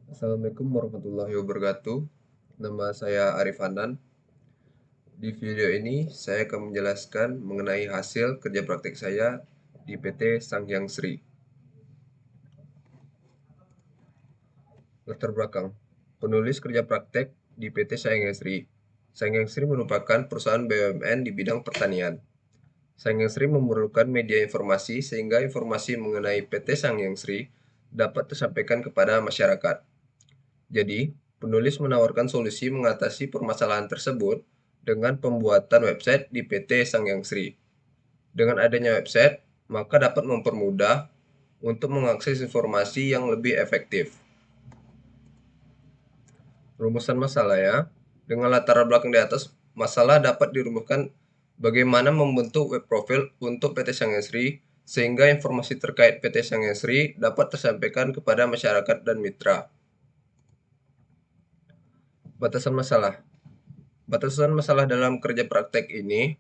Assalamualaikum warahmatullahi wabarakatuh. Nama saya Arif Hanan. Di video ini saya akan menjelaskan mengenai hasil kerja praktik saya di PT Sanghyang Sri. Latar belakang. Penulis kerja praktek di PT Sanghyang Sri. Sanghyang Sri merupakan perusahaan BUMN di bidang pertanian. Sanghyang Sri memerlukan media informasi sehingga informasi mengenai PT Sanghyang Sri dapat tersampaikan kepada masyarakat. Jadi, penulis menawarkan solusi mengatasi permasalahan tersebut dengan pembuatan website di PT Sanghyang Sri. Dengan adanya website, maka dapat mempermudah untuk mengakses informasi yang lebih efektif. Rumusan masalah ya. Dengan latar belakang di atas, masalah dapat dirumuskan bagaimana membentuk web profil untuk PT Sanghyang Sri sehingga informasi terkait PT Sanghyang Sri dapat tersampaikan kepada masyarakat dan mitra. Batasan masalah. Batasan masalah dalam kerja praktek ini,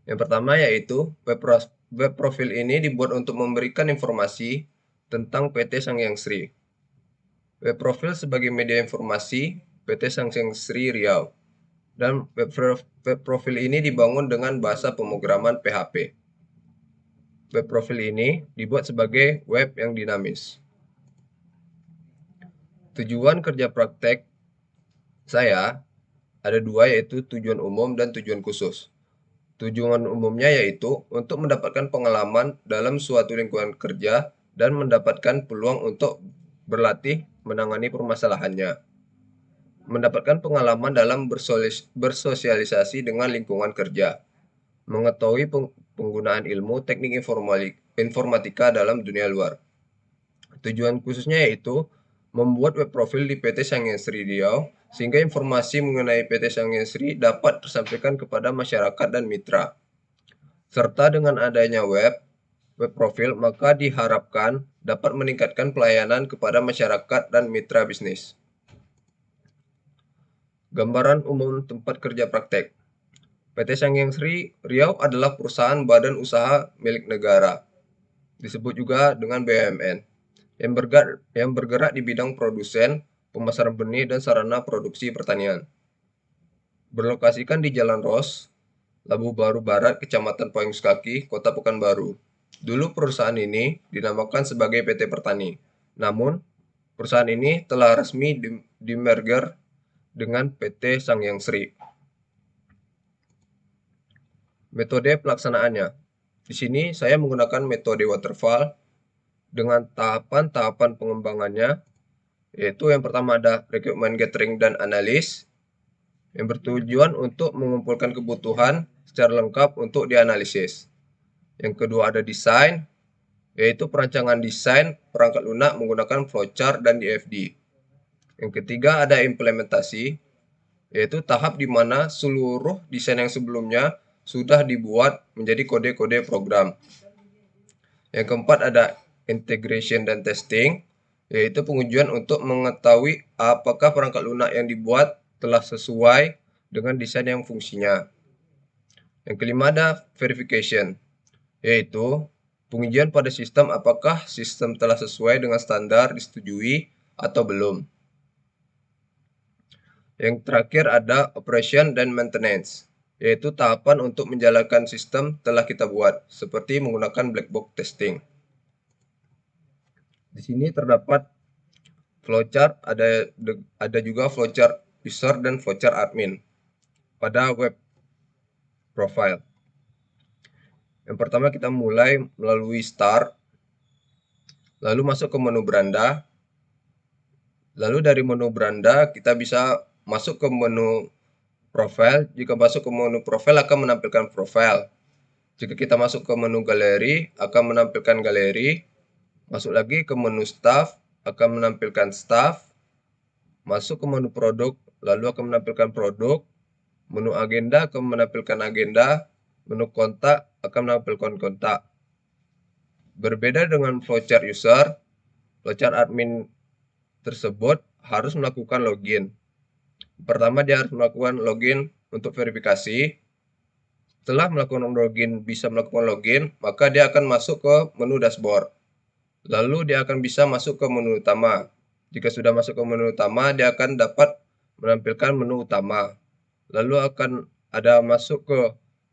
yang pertama yaitu web profil ini dibuat untuk memberikan informasi tentang PT Sanghyang Sri. Web profil sebagai media informasi PT Sanghyang Sri Riau. Dan web profil ini dibangun dengan bahasa pemrograman PHP. Web profil ini dibuat sebagai web yang dinamis. Tujuan kerja praktek saya ada dua, yaitu tujuan umum dan tujuan khusus. Tujuan umumnya yaitu untuk mendapatkan pengalaman dalam suatu lingkungan kerja dan mendapatkan peluang untuk berlatih menangani permasalahannya. Mendapatkan pengalaman dalam bersosialisasi dengan lingkungan kerja. Mengetahui penggunaan ilmu teknik informatika dalam dunia luar. Tujuan khususnya yaitu membuat web profil di PT Sanghyang Sri Riau sehingga informasi mengenai PT Sanghyang Sri dapat tersampaikan kepada masyarakat dan mitra. Serta dengan adanya web profil, maka diharapkan dapat meningkatkan pelayanan kepada masyarakat dan mitra bisnis. Gambaran umum tempat kerja praktek. PT Sanghyang Sri Riau adalah perusahaan badan usaha milik negara, disebut juga dengan BUMN, yang bergerak di bidang produsen, pemasaran benih, dan sarana produksi pertanian. Berlokasikan di Jalan Ros, Labu Baru Barat, Kecamatan Poings Kaki, Kota Pekanbaru. Dulu perusahaan ini dinamakan sebagai PT Pertani. Namun, perusahaan ini telah resmi di-merger dengan PT Sanghyang Sri. Metode pelaksanaannya. Di sini saya menggunakan metode waterfall dengan tahapan-tahapan pengembangannya, yaitu yang pertama ada requirement gathering dan analis, yang bertujuan untuk mengumpulkan kebutuhan secara lengkap untuk dianalisis. Yang kedua ada desain, yaitu perancangan desain perangkat lunak menggunakan flowchart dan DFD. Yang ketiga ada implementasi, yaitu tahap di mana seluruh desain yang sebelumnya sudah dibuat menjadi kode-kode program. Yang keempat ada integration dan testing, yaitu pengujian untuk mengetahui apakah perangkat lunak yang dibuat telah sesuai dengan desain yang fungsinya. Yang kelima ada verification, yaitu pengujian pada sistem apakah sistem telah sesuai dengan standar disetujui atau belum. Yang terakhir ada operation dan maintenance, yaitu tahapan untuk menjalankan sistem telah kita buat, seperti menggunakan black box testing. Di sini terdapat flowchart, ada juga flowchart user dan flowchart admin pada web profile. Yang pertama kita mulai melalui start, lalu masuk ke menu beranda. Lalu dari menu beranda kita bisa masuk ke menu profile. Jika masuk ke menu profile akan menampilkan profile. Jika kita masuk ke menu galeri akan menampilkan galeri. Masuk lagi ke menu staff akan menampilkan staff. Masuk ke menu produk lalu akan menampilkan produk. Menu agenda akan menampilkan agenda. Menu kontak akan menampilkan kontak. Berbeda dengan flowchart user, flowchart admin tersebut harus melakukan login. Pertama dia harus melakukan login untuk verifikasi. Setelah bisa melakukan login, maka dia akan masuk ke menu dashboard. Lalu dia akan bisa masuk ke menu utama. Jika sudah masuk ke menu utama, dia akan dapat menampilkan menu utama. Lalu akan ada masuk ke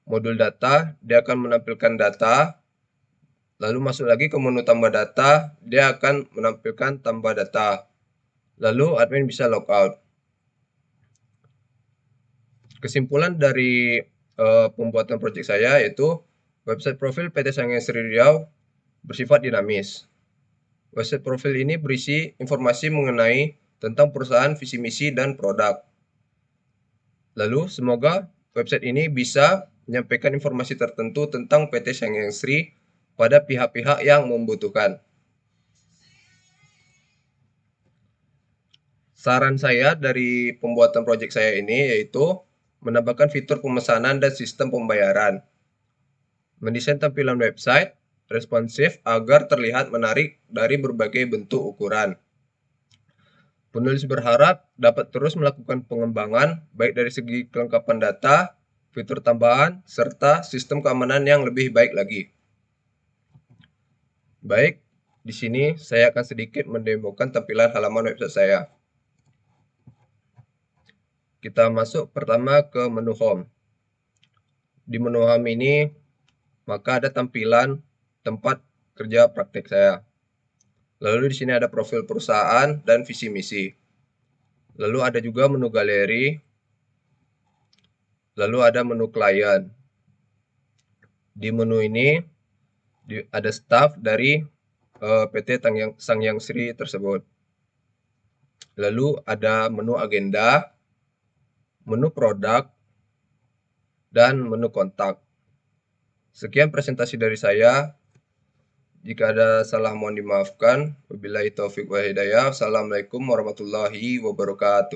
modul data, dia akan menampilkan data. Lalu masuk lagi ke menu tambah data, dia akan menampilkan tambah data. Lalu admin bisa logout. Kesimpulan dari pembuatan proyek saya yaitu website profil PT Sangya Sri Riau bersifat dinamis. Website profil ini berisi informasi mengenai tentang perusahaan, visi misi, dan produk. Lalu semoga website ini bisa menyampaikan informasi tertentu tentang PT Sangya Sri pada pihak-pihak yang membutuhkan. Saran saya dari pembuatan proyek saya ini yaitu menambahkan fitur pemesanan dan sistem pembayaran. Mendesain tampilan website responsif agar terlihat menarik dari berbagai bentuk ukuran. Penulis berharap dapat terus melakukan pengembangan baik dari segi kelengkapan data, fitur tambahan, serta sistem keamanan yang lebih baik lagi. Baik, di sini saya akan sedikit mendemokan tampilan halaman website saya. Kita masuk pertama ke menu home. Di menu home ini, maka ada tampilan tempat kerja praktik saya. Lalu di sini ada profil perusahaan dan visi misi. Lalu ada juga menu galeri. Lalu ada menu klien. Di menu ini ada staff dari PT Sangyang Sri tersebut. Lalu ada menu agenda, menu produk, dan menu kontak. Sekian presentasi dari saya. Jika ada salah mohon dimaafkan. Wabillahi taufiq wa hidayah. Assalamualaikum warahmatullahi wabarakatuh.